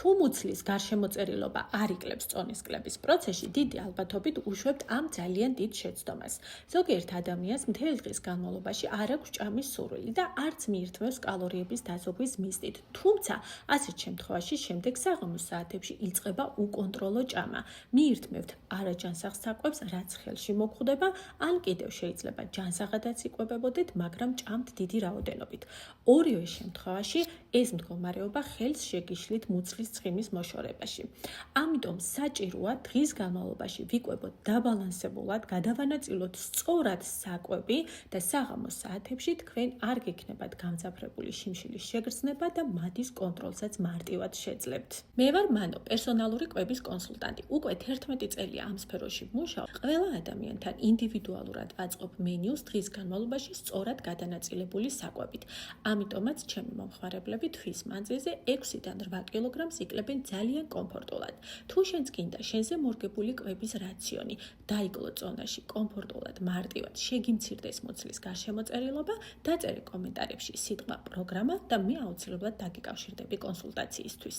თუ მუცლის გარშემოწერილობა არ იკლებს წონის კლების პროცესში, დიდი ალბათობით უშვებთ ამ ძალიან დიდ შეცდომას. ზოგიერთ ადამიანს მთელი დღის განმავლობაში არ აქვს ჭამის სურვილი და არც მიირთმევს კალორიების დაზოგვის მიზნით. თუმცა, ასეთ შემთხვევაში შემდეგ საღამოს საათებში იწყება უკონტროლო ჭამა. მიირთმევთ არაჯანსაღ საკვებს, რაც ხელში მოგვხვდება, ან კიდევ შეიძლება ჯანსაღადაც იკვებებოდეთ, მაგრამ ჭამთ დიდი რაოდენობით. ორივე შემთხვევაში ეს მდგომარეობა ხელს შეგიშლით მუცლის ცხიმის მოშორებაში. ამიტომ საჭიროა დღის განმავლობაში ვიკვებოთ დაბალანსებულად, გადავანაწილოთ სწორად საკვები და საღამოს საათებში თქვენ არ გექნებათ გამძაფრებული შიმშილის შეგრძნება და მათის კონტროლსაც მარტივად შეძლებთ. მე ვარ მანო, პერსონალური კვების კონსულტანტი. უკვე 11 წელია ამ სფეროში ვმუშაობ. ყველა ადამიანთან ინდივიდუალურად ვაწყობ მენიუს დღის განმავლობაში სწორად გადანაწილებული საკვებით. ამიტომაც ჩემი მომხმარებლები თვის მანძილზე 6-დან 8 კილოგრამს იკლებენ ძალიან კომფორტულად. თუ შენც გინდა შენზე მორგებული კვების რაციონი, დაიკლო წონაში კომფორტულად, მარტივად, შეგიმცირდეს მუცლის გარშემოწერილობა, დაწერე კომენტარებში სიტყვა პროგრამა და მე აუცილებლად დაგიკავშირდები კონსულტაციისთვის.